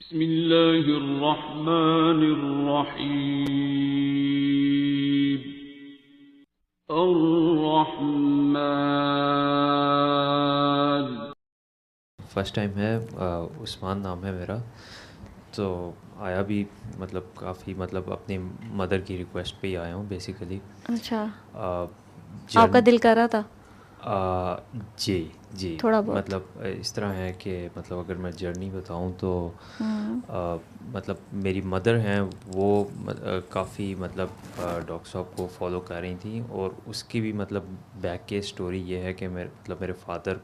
बिस्मिल्लाहिर्रहमानिर्रहीम। अर्रहमान। First time है, उस्मान नाम है मेरा। तो आया भी मतलब काफ़ी मतलब अपनी मदर की रिक्वेस्ट पे ही आया हूँ बेसिकली। अच्छा, आपका जर्न दिल कर रहा था जी जी। थोड़ा बहुत? मतलब इस तरह है कि मतलब अगर मैं जर्नी बताऊँ तो मतलब मेरी मदर हैं वो काफ़ी मतलब डॉक्टर साहब को फॉलो कर रही थी, और उसकी भी मतलब बैक के स्टोरी ये है कि मेरे फादर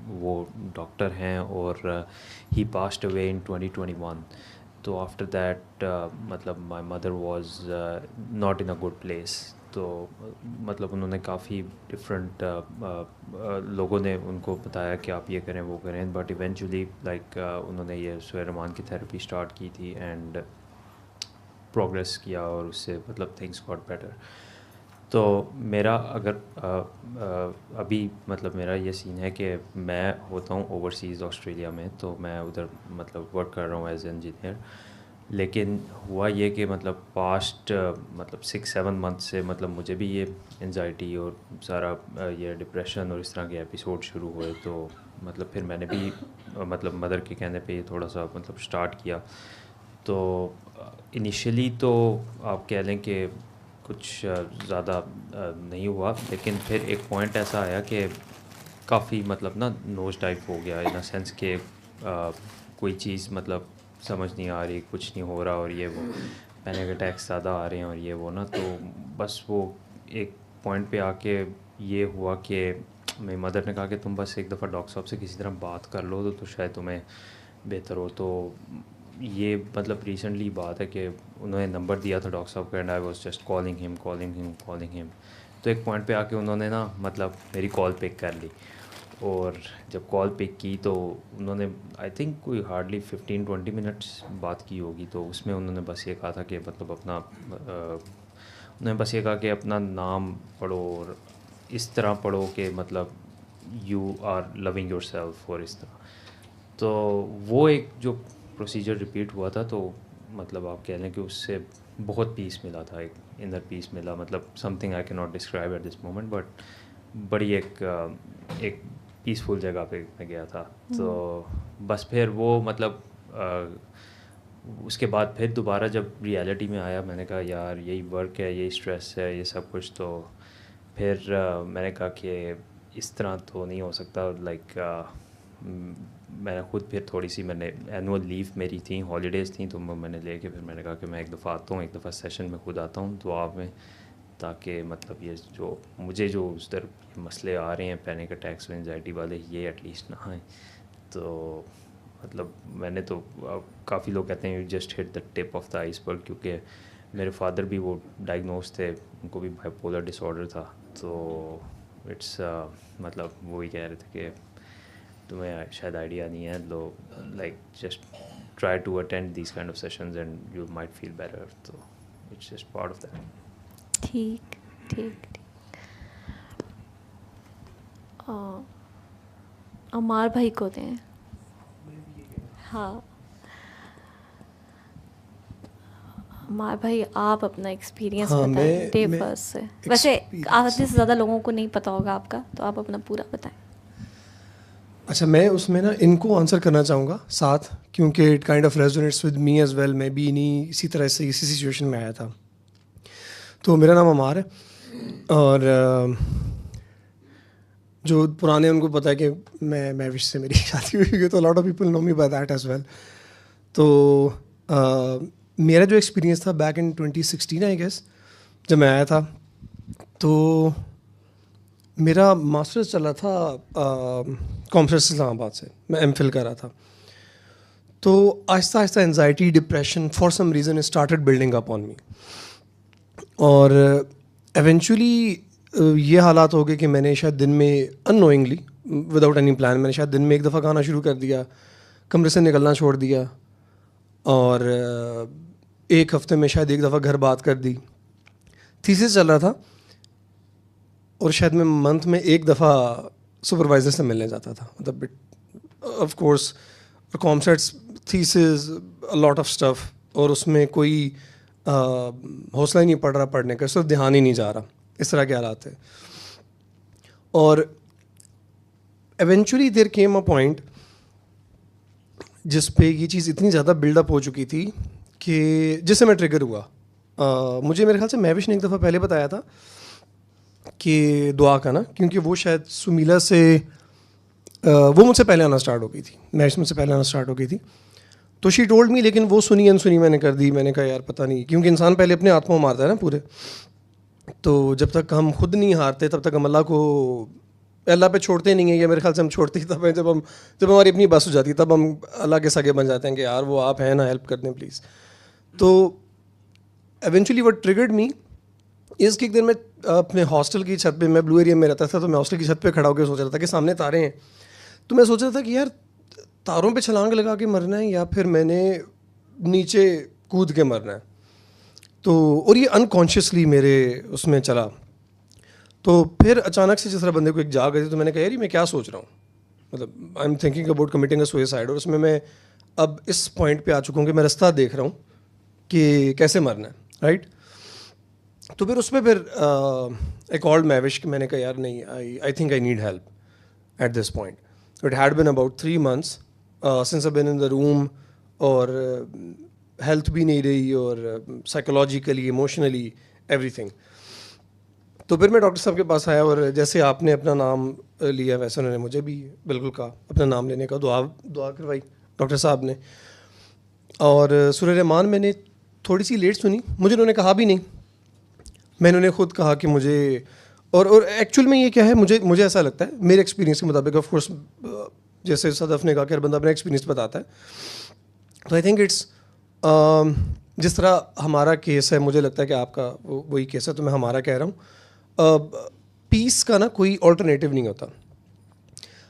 वो डॉक्टर हैं, और ही पास्ड अवे इन 2021। तो आफ्टर दैट मतलब my mother was not in a good place. तो मतलब उन्होंने काफ़ी डिफरेंट लोगों ने उनको बताया कि आप ये करें वो करें, बट इवेंचुअली लाइक उन्होंने ये सुलेमान की थेरेपी स्टार्ट की थी एंड प्रोग्रेस किया, और उससे मतलब थिंग्स गॉट बेटर। तो मेरा अगर अभी मतलब मेरा ये सीन है कि मैं होता हूँ ओवरसीज़ ऑस्ट्रेलिया में, तो मैं उधर मतलब वर्क कर रहा हूँ एज इंजीनियर। लेकिन हुआ ये कि मतलब पास्ट मतलब 6-7 मंथ से मतलब मुझे भी ये एंजाइटी और सारा ये डिप्रेशन और इस तरह के एपिसोड शुरू हुए। तो मतलब फिर मैंने भी मतलब मदर के कहने पे ये थोड़ा सा मतलब स्टार्ट किया। तो इनिशियली तो आप कह लें कि कुछ ज़्यादा नहीं हुआ, लेकिन फिर एक पॉइंट ऐसा आया कि काफ़ी मतलब ना नोज डाइव हो गया, इन अ सेंस कि कोई चीज़ मतलब समझ नहीं आ रही, कुछ नहीं हो रहा, और ये वो पैनिक अटैक्स ज़्यादा आ रहे हैं और ये वो ना। तो बस वो एक पॉइंट पे आके ये हुआ कि मेरी मदर ने कहा कि तुम बस एक दफ़ा डॉक्टर साहब से किसी तरह बात कर लो तो शायद तुम्हें बेहतर हो। तो ये मतलब रिसेंटली बात है कि उन्होंने नंबर दिया था डॉक्टर साहब का, and I was just calling him. तो एक पॉइंट पे आके उन्होंने ना मतलब मेरी कॉल पिक कर ली, और जब कॉल पिक की तो उन्होंने आई थिंक कोई हार्डली 15-20 मिनट्स बात की होगी। तो उसमें उन्होंने बस ये कहा था कि मतलब अपना उन्होंने बस ये कहा कि अपना नाम पढ़ो, और इस तरह पढ़ो कि मतलब you are loving yourself, और इस तरह। तो वो एक जो प्रोसीजर रिपीट हुआ था, तो मतलब आप कह लें कि उससे बहुत पीस मिला था, एक इनर पीस मिला, मतलब something I can not describe at this moment, but बड़ी एक पीसफुल जगह पे मैं गया था। तो बस फिर वो मतलब उसके बाद फिर दोबारा जब रियलिटी में आया, मैंने कहा यार यही वर्क है, यही स्ट्रेस है, ये सब कुछ। तो फिर मैंने कहा कि इस तरह तो नहीं हो सकता। लाइक मैंने खुद फिर थोड़ी सी मैंने एनुअल लीव मेरी थी, हॉलीडेज़ थी, तो मैंने लेके फिर मैंने कहा कि मैं एक दफ़ा आता हूँ, एक दफ़ा सेशन में खुद आता हूँ दुआ में, ताकि मतलब ये जो मुझे जो उस दर मसले आ रहे हैं पैनिक अटैक्स और एंजाइटी वाले, ये एटलीस्ट ना आए। तो मतलब मैंने तो काफ़ी लोग कहते हैं you just hit the tip of the iceberg, क्योंकि मेरे फादर भी वो डायग्नोज थे, उनको भी बाइपोलर डिसऑर्डर था। तो इट्स मतलब वही कह रहे थे कि तुम्हें शायद आइडिया नहीं है, लो like just try to attend this kind of sessions and you might feel better. तो it's just part of that. ठीक ठीक ठीक। अमार भाई को दें। हाँ अमार भाई, आप अपना एक्सपीरियंस हाँ, बताएं डे मैं फर्स्ट से। वैसे एक्सपीरियंस आधे से ज़्यादा लोगों को नहीं पता होगा आपका, तो आप अपना पूरा बताएं। अच्छा, मैं उसमें ना इनको आंसर करना चाहूँगा साथ, क्योंकि it kind of resonates with me as well. मैं भी इसी तरह से इसी सिचुएशन में आया था। तो मेरा नाम अमार है, और जो पुराने उनको पता है कि मैं विश से मेरी शादी हुई है, तो lot of people know me by that as well. तो मेरा जो एक्सपीरियंस था बैक इन 2016 आई गेस, जब मैं आया था, तो मेरा मास्टर्स चल रहा था कॉमर्स इस्लामाबाद से, मैं एमफिल कर रहा था। तो आहिस्ता आहिस्ता anxiety, depression for some reason started building up on me, और एवेंचुअली ये हालात हो गए कि मैंने शायद दिन में अननोइंगली विदाउट एनी प्लान मैंने शायद दिन में एक दफ़ा गाना शुरू कर दिया, कमरे से निकलना छोड़ दिया, और एक हफ्ते में शायद एक दफ़ा घर बात कर दी। थीसिस चल रहा था, और शायद मैं मंथ में एक दफ़ा सुपरवाइज़र से मिलने जाता था। मतलब of course COMSATS thesis, a lot of stuff, और उसमें कोई हौसला ही नहीं पड़ रहा पढ़ने का, सिर्फ ध्यान ही नहीं जा रहा, इस तरह के हालात है. और eventually there came a point जिस पे ये चीज़ इतनी ज़्यादा बिल्डअप हो चुकी थी कि जिससे मैं ट्रिगर हुआ. मुझे मेरे ख्याल से महविश ने एक दफ़ा पहले बताया था कि दुआ का ना, क्योंकि वो शायद सुमीला से वो मुझसे पहले आना स्टार्ट हो गई थी, महविश मुझसे पहले आना स्टार्ट हो गई थी. तो शी टोल्ड मी, लेकिन वो सुनी अनसुनी मैंने कर दी. मैंने कहा यार पता नहीं, क्योंकि इंसान पहले अपने आत्मा मारता है ना पूरे. तो जब तक हम खुद नहीं हारते तब तक हम अल्लाह पे छोड़ते नहीं है. या मेरे ख्याल से हम छोड़ते ही तब हैं जब हमारी अपनी बस हो जाती है, तब हम अल्लाह के सगे बन जाते हैं कि यार वो आप हैं ना, हेल्प कर दें प्लीज़. तो एवेंचुअली व्हाट ट्रिगर्ड मी इस कि एक दिन मैं अपने हॉस्टल की छत पे, मैं ब्लू एरिया में रहता था, तो मैं हॉस्टल की छत पे खड़ा होकर सोच रहा था कि सामने तारे हैं. तो मैं सोच रहा था कि यार तारों पे छलांग लगा के मरना है या फिर मैंने नीचे कूद के मरना है. तो और ये अनकॉन्शियसली मेरे उसमें चला. तो फिर अचानक से जिस तरह बंदे को एक जाग आई, तो मैंने कहा यार ये मैं क्या सोच रहा हूँ, मतलब I am thinking about committing a suicide. और उसमें मैं अब इस पॉइंट पे आ चुका हूँ कि मैं रास्ता देख रहा हूँ कि कैसे मरना है, राइट. तो फिर उसमें फिर आई कॉल्ड महविश कि मैंने कहा यार नहीं, I think I need help at this point. It had been about 3 months since I been in the room, और हेल्थ भी नहीं रही, और साइकोलॉजिकली, इमोशनली, एवरीथिंग. तो फिर मैं डॉक्टर साहब के पास आया, और जैसे आपने अपना नाम लिया वैसे उन्होंने मुझे भी बिल्कुल कहा अपना नाम लेने का. दुआ करवाई डॉक्टर साहब ने. और सूरह रहमान मैंने थोड़ी सी लेट सुनी, मुझे उन्होंने कहा भी नहीं, मैंने उन्हें खुद कहा कि मुझे, और एक्चुअल में ये क्या है, मुझे ऐसा लगता है मेरे एक्सपीरियंस के मुताबिक, ऑफ कोर्स जैसे सदफ ने कहा कि हर बंदा अपना एक्सपीरियंस बताता है. तो आई थिंक इट्स जिस तरह हमारा केस है, मुझे लगता है कि आपका वही केस है, तो मैं हमारा कह रहा हूँ. पीस का ना कोई ऑल्टरनेटिव नहीं होता.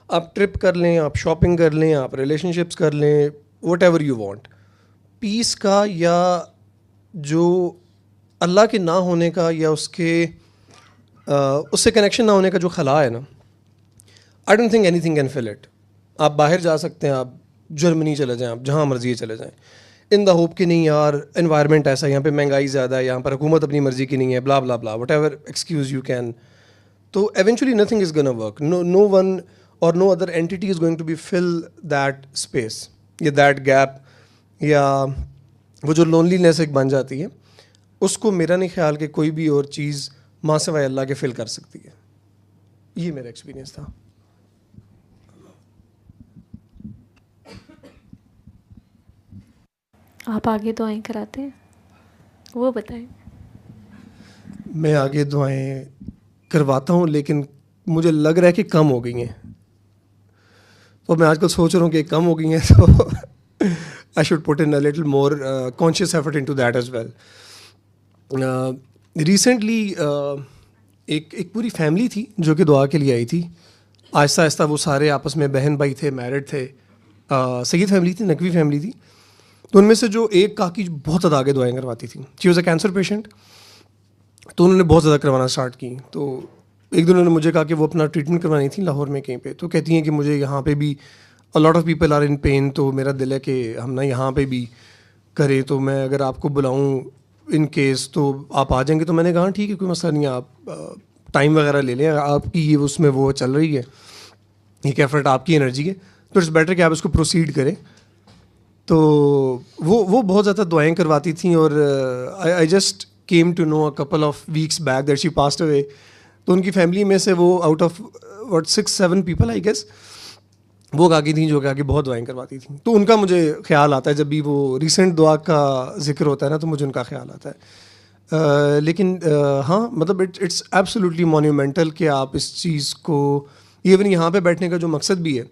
आप ट्रिप कर लें, आप शॉपिंग कर लें, आप रिलेशनशिप्स कर लें, whatever you want, peace का या जो अल्लाह के ना होने का या उससे कनेक्शन ना होने का जो खला है ना, I don't think anything can fill it. आप बाहर जा सकते हैं, आप जर्मनी चले जाएं, आप जहाँ मर्जी चले जाएं, इन द होप कि नहीं यार एनवायरनमेंट ऐसा है, यहाँ पे महंगाई ज़्यादा है, यहाँ पर हुकूमत अपनी मर्जी की नहीं है, blah blah blah, whatever excuse you can. तो eventually nothing is gonna work. No one और no other entity is going to be fill that space या दैट गैप, या वो जो लोनलीनेस एक बन जाती है, उसको मेरा नहीं ख्याल कि कोई भी और चीज़ माँ सिवाय अल्लाह के फिल कर सकती है. ये मेरा एक्सपीरियंस था. आप आगे दुआएं कराते हैं, वो बताएं. मैं आगे दुआएं करवाता हूँ, लेकिन मुझे लग रहा है कि कम हो गई हैं. तो मैं आजकल सोच रहा हूँ कि कम हो गई हैं, तो I should put in a little more conscious effort into that as well. Recently एक पूरी फैमिली थी जो कि दुआ के लिए आई थी. आहिस्ता आहिस्ता वो सारे आपस में बहन भाई थे, मैरिड थे, सईद फैमिली थी, नकवी फैमिली थी. तो उनमें से जो एक काकी बहुत ज़्यादा आगे दुआएं करवाती थी, she was a cancer patient. तो उन्होंने बहुत ज़्यादा करवाना स्टार्ट की. तो एक दिन उन्होंने मुझे कहा कि वो अपना ट्रीटमेंट करवानी थी लाहौर में कहीं पे. तो कहती हैं कि मुझे यहाँ पे भी a lot of people are in pain, तो मेरा दिल है कि हम ना यहाँ पे भी करें, तो मैं अगर आपको बुलाऊँ इन केस तो आप आ जाएंगे. तो मैंने कहा ठीक है, कोई मसला नहीं है, आप टाइम वगैरह ले लें, आपकी ये उसमें वो चल रही है, एक एफर्ट आपकी एनर्जी है, तो इट्स बेटर कि आप इसको प्रोसीड करें. तो वो बहुत ज़्यादा दुआएं करवाती थी. और I just came to know a couple of weeks back that she passed away. तो उनकी फैमिली में से वो out of 6-7 people I guess, वो काकी थी जो कि आगे बहुत दुआएं करवाती थी. तो उनका मुझे ख्याल आता है जब भी वो रिसेंट दुआ का जिक्र होता है ना, तो मुझे उनका ख्याल आता है. लेकिन हाँ, मतलब इट्स एब्सोल्युटली मोन्यूमेंटल कि आप इस चीज़ को, इवन यहाँ पे बैठने का जो मकसद भी है,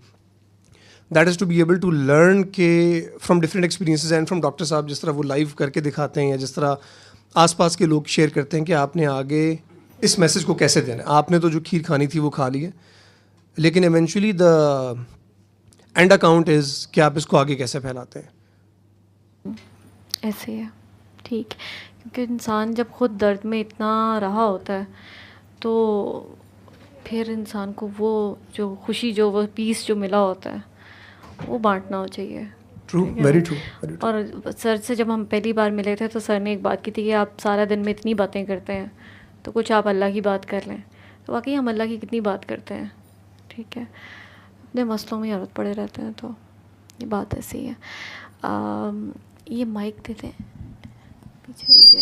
that is to be able to learn के from different experiences and from doctor साहब जिस तरह वो लाइव करके दिखाते हैं, या जिस तरह आसपास के लोग शेयर करते हैं कि आपने आगे इस मैसेज को कैसे देना है. आपने तो जो खीर खानी थी वो खा ली है, लेकिन eventually the end account is कि आप इसको आगे कैसे फैलाते हैं. ऐसे है, ठीक. क्योंकि इंसान जब खुद दर्द में इतना रहा होता है, तो फिर इंसान को वो जो खुशी, जो वो पीस जो मिला होता है, वो बांटना हो चाहिए. True, very true, very true. और सर से जब हम पहली बार मिले थे तो सर ने एक बात की थी कि आप सारा दिन में इतनी बातें करते हैं तो कुछ आप अल्लाह की बात कर लें। तो वाकई हम अल्लाह की कितनी बात करते हैं, ठीक है, अपने मसलों में औरत पड़े रहते हैं। तो ये बात ऐसी है। ये माइक दे दें पीछे दीजिए।